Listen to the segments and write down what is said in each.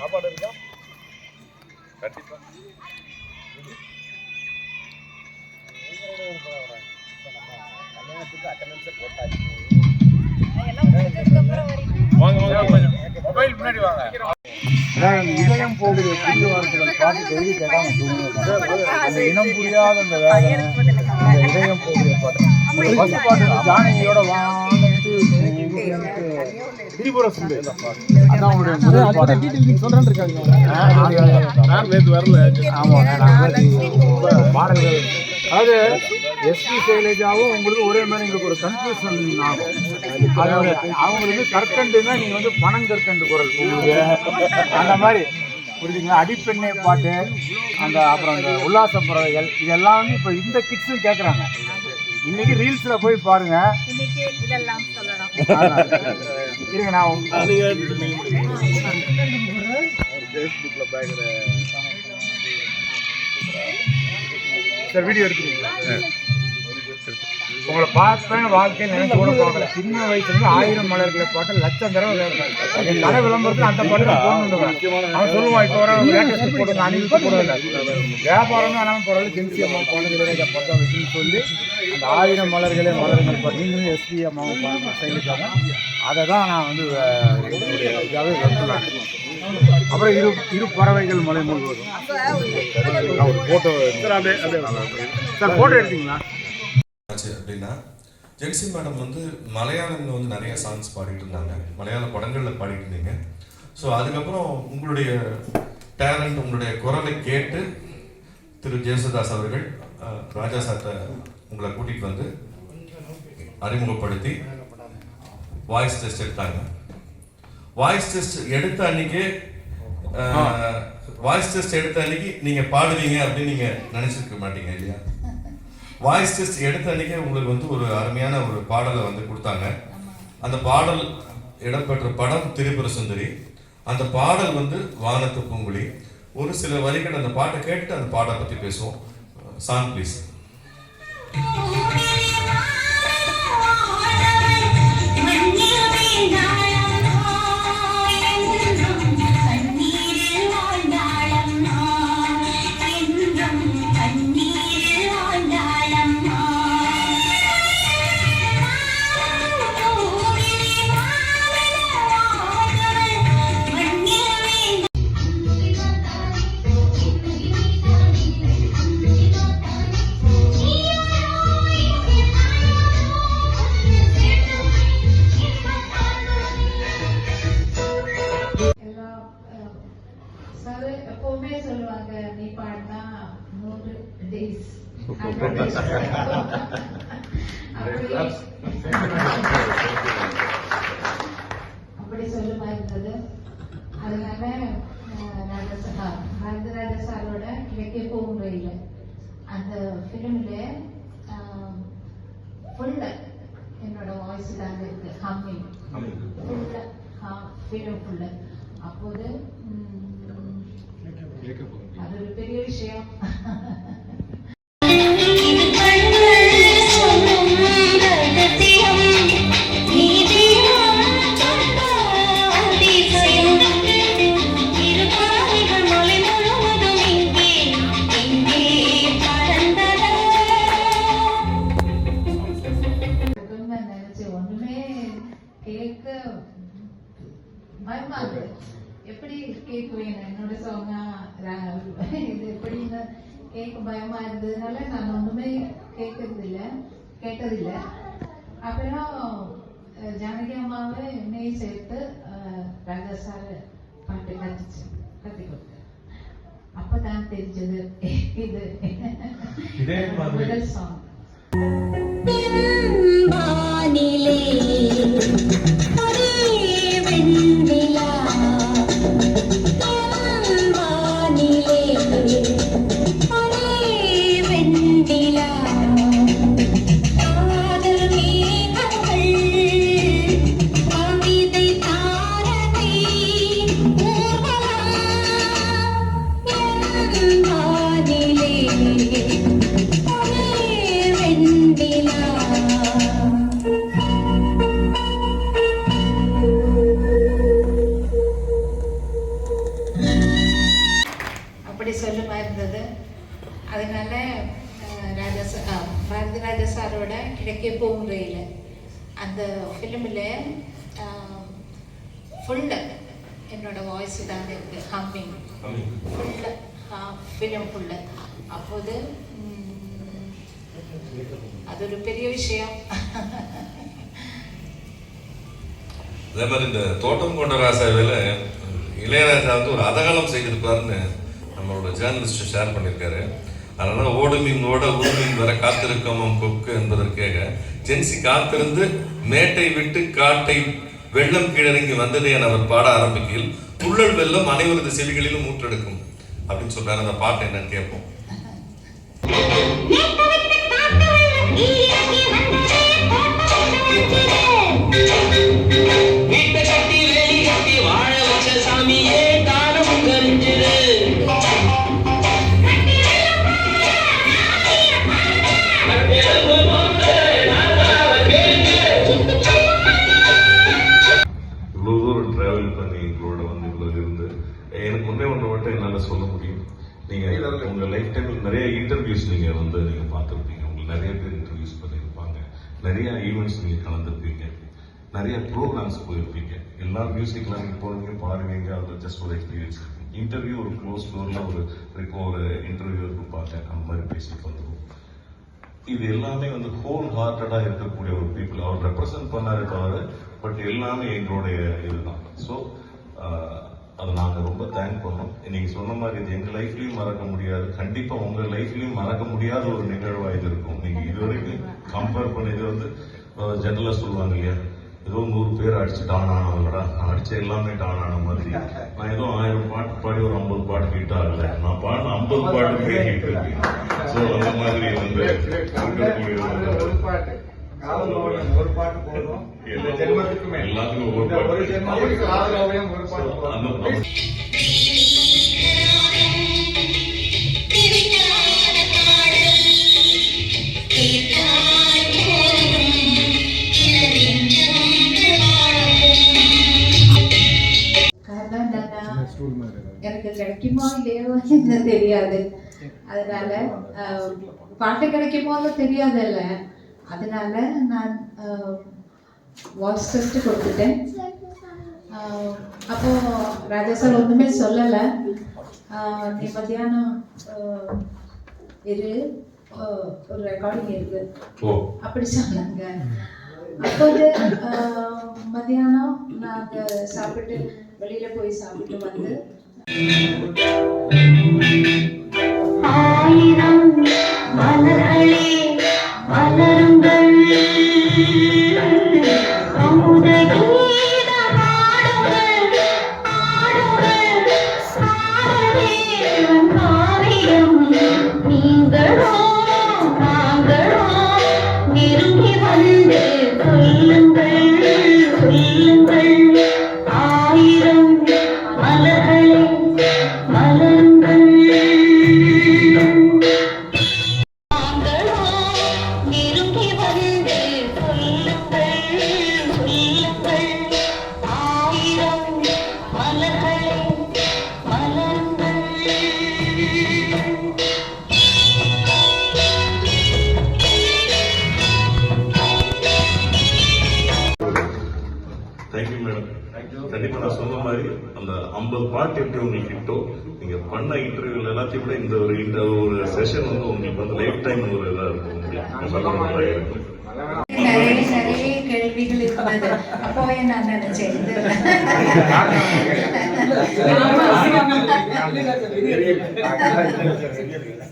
சாப்பாடு இருக்கா? கண்டிப்பா. கல்யாணத்துக்கு அட்டெண்டன்ஸ் போட்டாச்சு. மொபைல் முன்னாடி வாங்க. இதயம் போகுது புதிய வார்த்தைகள் பாட்டு டெய்லி கேட்காம அந்த இனம் புரியாத அந்த வேதனை அந்த இதயம் போகுது பாட்டு ஃபர்ஸ்ட் பாட்டு ஜானகியோட வாங்கிட்டு திரிபுர சுண்டு அதான் உங்களுடைய முதல் பாடல் சொல்றேன் இருக்காங்க. நான் நேற்று வரல. ஆமாம் பாடல்கள் அதாவது எஸ்பி சைலஜாவும் உங்களுக்கு ஒரே மாதிரி எங்களுக்கு ஒரு கன்ஃபியூஷன் ஆகும். அதாவது அவங்களுக்கு கற்கண்டுன்னா நீங்கள் வந்து பனங்கற்கண்டு குரல் உங்களுக்கு அந்த மாதிரி புரியுதுங்களா. அடிப்பெண்ணை பாட்டு அந்த அப்புறம் அந்த உல்லாச பறவைகள் இதெல்லாம் வந்து இப்போ இந்த கிட்ஸும் கேட்குறாங்க. இன்னைக்கு ரீல்ஸில் போய் பாருங்க. இருங்க நான் ஃபேஸ்புக்கில் பார்க்குற சார் வீடியோ எடுக்கிறீங்களா? உங்களை பார்ப்பேன் வாழ்க்கையில் நினைச்சு கூட பார்க்கல. சின்ன வயசுலேருந்து 1000 மலர்களை பாட்டு லட்சம் தடவை கேட்பேன். கடை விளம்பரத்தில் அந்த பாட்டு நான் போடணுவேன். அவன் சொல்லுவான் இப்போ வர லேட்டஸ்ட் போட்டு அணிவித்து போடவில்லை வியாபாரம் ஆனால் போடல ஜென்சி அம்மா பாடல்களை பார்த்தா வச்சுன்னு சொல்லி அந்த 1000 மலர்களே மலர்கள் பாட்டு நீங்களும் எஸ்பி அம்மாவை பாட்டு செயலுக்காக அதை தான் நான் வந்து இதாகவே கற்றுலாம். அப்புறம் இரு பறவைகள் மலை முழுவதும் ஒரு ஃபோட்டோ சார் ஃபோட்டோ எடுத்தீங்களா? அப்படின்னா ஜென்சி மேடம் வந்து மலையாளம்ல வந்து நிறைய சாங்ஸ் பாடிட்டு இருந்தாங்க, மலையாள படங்களில் பாடிட்டு இருந்தீங்க. ஸோ அதுக்கப்புறம் உங்களுடைய டேலண்ட் உங்களுடைய குரலை கேட்டு திரு ஜேசுதாஸ் அவர்கள் ராஜா சார்ட்ட உங்களை கூட்டிகிட்டு வந்து அறிமுகப்படுத்தி வாய்ஸ் டெஸ்ட் எடுத்தாங்க. வாய்ஸ் டெஸ்ட் எடுத்த அன்னைக்கு நீங்க பாடுவீங்க அப்படின்னு நீங்க நினைச்சிருக்க மாட்டீங்க இல்லையா? வாய்ஸ் டெஸ்ட் எடுத்த அன்னைக்கு உங்களுக்கு வந்து ஒரு அருமையான ஒரு பாடலை வந்து கொடுத்தாங்க. அந்த பாடல் இடம்பெற்ற படம் திரிபுர சுந்தரி. அந்த பாடல் வந்து வானத்து பூங்குழி. ஒரு சில வரிகள் அந்த பாட்டை கேட்டு அந்த பாடலை பத்தி பேசுவோம். Song please. எப்பவுமே சொல்லுவாங்க நீ பாடினா 100 days அப்படி சொல்லுமா இருந்தது. அதனால ராஜராஜ சாரோட கிழக்கே போகும் ரயில் அந்த பிலிம்ல ஃபுல்ல என்னோட வாய்ஸ் தாங்க இருக்கு. ஹம்மிங் ஃபிலிம் ஃபுல்ல அப்போது அது ஒரு பெரிய விஷயம். நினைச்சு ஒண்ணுமே கேட்க பயமா இருக்கு. எப்படி கேட்குவேன் என்னோட சாங்கா இது எப்படின்னு கேட்க பயமா இருந்ததுனால நான் ஒண்ணுமே கேட்டதில்லை. அப்புறம் ஜானகி அம்மாவை என்னையும் சேர்த்து ராஜா சார் பாட்டு கத்தி கொடுத்தேன். அப்பதான் தெரிஞ்சது இது முதல் சாங். அப்படி சொல்லுமா இருந்தது. அதனால பாரதி ராஜா சாரோட கிழக்கே போகும் ரயில் அந்த ஃபிலிமில் ஃபுல்லாக என்னோட வாய்ஸ் தான் இருக்குது, ஹம்மிங் ஃபுல்லாக ஃபிலிம் ஃபுல்லாக. அப்போது அது ஒரு பெரிய விஷயம். அதே மாதிரி இந்த தோட்டம் கொண்ட ராசாவில் இளையராஜா வந்து ஒரு அதகாலம் செய்திருப்பாருன்னு நம்மளோட ஜேர்னலிஸ்ட் ஷேர் பண்ணியிருக்காரு. அதனால ஓடு மீன் ஓட உருமீன் வர காத்திருக்கோம் கொக்கு என்பதற்காக ஜென்சி காத்திருந்து மேட்டை விட்டு காட்டை வெள்ளம் கீழறங்கி வந்ததே என அவர் பாட ஆரம்பிக்கையில் துள்ளல் வெள்ளம் அனைவரது செவிகளிலும் ஊற்றெடுக்கும் அப்படின்னு சொல்றாரு. அந்த பாட்டு என்னன்னு கேட்போம். சொல்ல முடியும். நீங்க உங்க லைஃப் டைம்ல நிறைய இன்டர்வியூஸ் நீங்க பார்த்துருப்பீங்க. உங்களுக்கு நிறைய பேர் இன்டர்வியூஸ் பண்ணியிருப்பாங்க, நிறைய ஈவெண்ட்ஸ் நீங்க கலந்துருப்பீங்க, நிறைய ப்ரோக்ராம்ஸ் போயிருப்பீங்க. எல்லா மியூசிக்லாம் நீங்க போறீங்க, பாடுவீங்க. அது ஜஸ்ட் ஒரு எக்ஸ்பீரியன்ஸ். இன்டர்வியூ ஒரு க்ளோஸ் டோர்ல ஒரு இன்டர்வியூ இருப்பாங்க, அந்த மாதிரி பேசிட்டு வந்துடும். இது எல்லாமே ஹோல் ஹார்ட்டடா இருக்கக்கூடிய ஒரு பீப்புள் அவர் ரெப்ரசென்ட் பண்ணாரு தவிர, பட் எல்லாமே எங்களுடைய இதுதான். ஸோ அதை நாங்கள் ரொம்ப தேங்க் பண்ணோம். நீங்க சொன்ன மாதிரி இது எங்க லைஃப்லயும் மறக்க முடியாது, கண்டிப்பா உங்க லைஃப்லயும் மறக்க முடியாத ஒரு நிகழ்வா இது இருக்கும். நீங்க இதுவரைக்கும் கம்பேர் பண்ணி இது ஜெனரலா சொல்லுவாங்க இல்லையா, ஏதோ 100 பேர் அடிச்சு டான் ஆனவங்களடா, அடிச்ச எல்லாமே டான் ஆன மாதிரி. நான் ஏதோ 1000 பாட்டு பாடி ஒரு 50 பாட்டு ஹிட் ஆகல, நான் பாடின 50 பாட்டுமே ஹிட் இருக்கு. ஸோ அந்த மாதிரி ஒரு பாட்டு போதும் எல்லாத்துக்குமே, எல்லாத்துக்கும் ஒரு பாட்டு. எனக்கு கிடைக்குமோ இல்லையோ தெரியாது. அதனால பாட்டு கிடைக்குமோ தெரியாதல்ல, அதனால நான் வாய்ஸ் டெஸ்ட் கொடுத்துட்டேன். அப்போ ராஜா சார் ஒன்றுமே சொல்லலை, நீ மத்தியானம் ஒரு ரெக்கார்டிங் இருக்கு அப்படி சொன்னாங்க. அப்போது மத்தியானம் நாங்கள் சாப்பிட்டு வெளியில போய் சாப்பிட்டு வந்து ஆயிரம் மலர்களே மலருங்கள் கண்டிப்பா நான் சொன்ன மாதிரி அந்த 50 பாட்டு எப்படி உங்களுக்கு கிட்டோ, நீங்க பண்ண இன்டர்வியூல எல்லாத்தையும் விட இந்த ஒரு செஷன் உங்களுக்கு லைஃப் டைம் ஒரு இதா இருக்கும். நிறைய கேள்விகள் இருந்தது. அப்போவே நான் நினைச்சேன்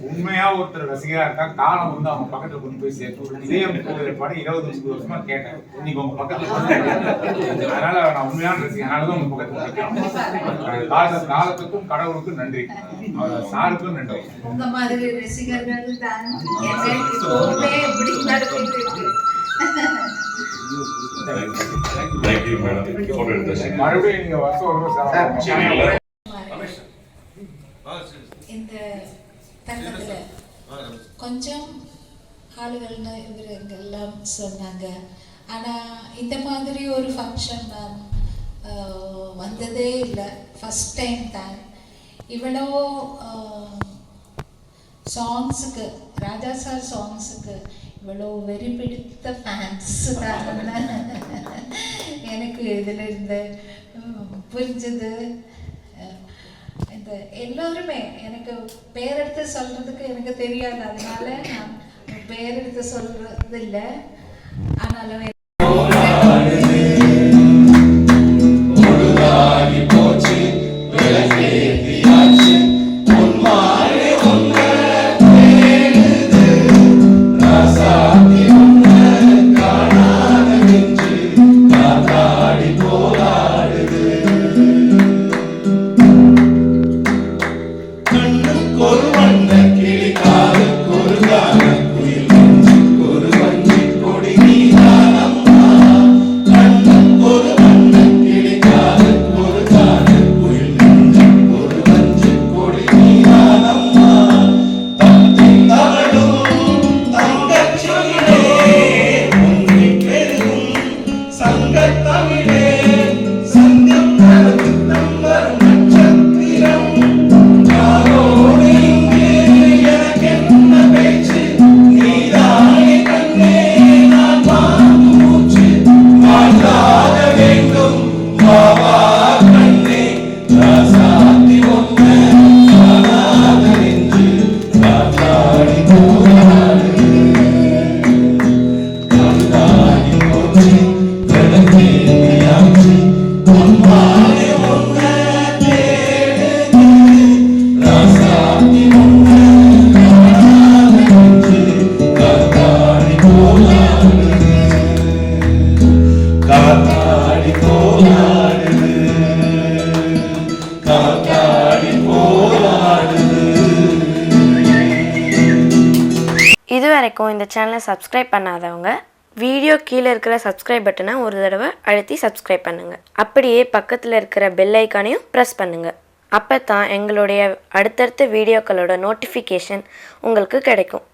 உண்மையா ஒருத்தர் ரசிகரா இருக்கா, காலம் அவங்க பக்கத்துல கொண்டு போய் சேர்த்து இதயம் படம் 20-30 வருஷமா கேட்டேன். இன்னைக்கு உங்க பக்கத்துல, அதனால நான் உண்மையான ரசிகன், அதனாலதான் உங்க பக்கத்துல. காலத்துக்கும் கடவுளுக்கும் நன்றி, சாருக்கும் நன்றி. உங்க மாதிரி ரசிகர்கள் தான் மறுபடியும் நீங்க இந்த தங்கத்துல கொஞ்சம் ஆளுகள்னு இவருங்கெல்லாம் சொன்னாங்க. ஆனா இந்த மாதிரி ஒரு ஃபங்க்ஷன் நான் வந்ததே இல்லை, ஃபர்ஸ்ட் டைம் தான். இவ்வளோ சாங்ஸுக்கு ராஜா சார் சாங்ஸுக்கு இவ்வளோ வெறி பிடித்த ஃபேன்ஸ் தாங்கன்னு எனக்கு இதில் இருந்து புரிஞ்சது. இந்த எல்லோருமே எனக்கு பேரெடுத்து சொல்கிறதுக்கு எனக்கு தெரியாது, அதனால நான் பேரெடுத்து சொல்கிறது இல்லை. ஆனாலும் இதுவரைக்கும் இந்த சேனலை சப்ஸ்கிரைப் பண்ணாதவங்க வீடியோ கீழே இருக்கிற சப்ஸ்கிரைப் பட்டனை ஒரு தடவை அழுத்தி சப்ஸ்கிரைப் பண்ணுங்கள். அப்படியே பக்கத்தில் இருக்கிற பெல் ஐக்கானையும் ப்ரெஸ் பண்ணுங்கள். அப்போ தான் எங்களுடைய அடுத்தடுத்த வீடியோக்களோட நோட்டிஃபிகேஷன் உங்களுக்கு கிடைக்கும்.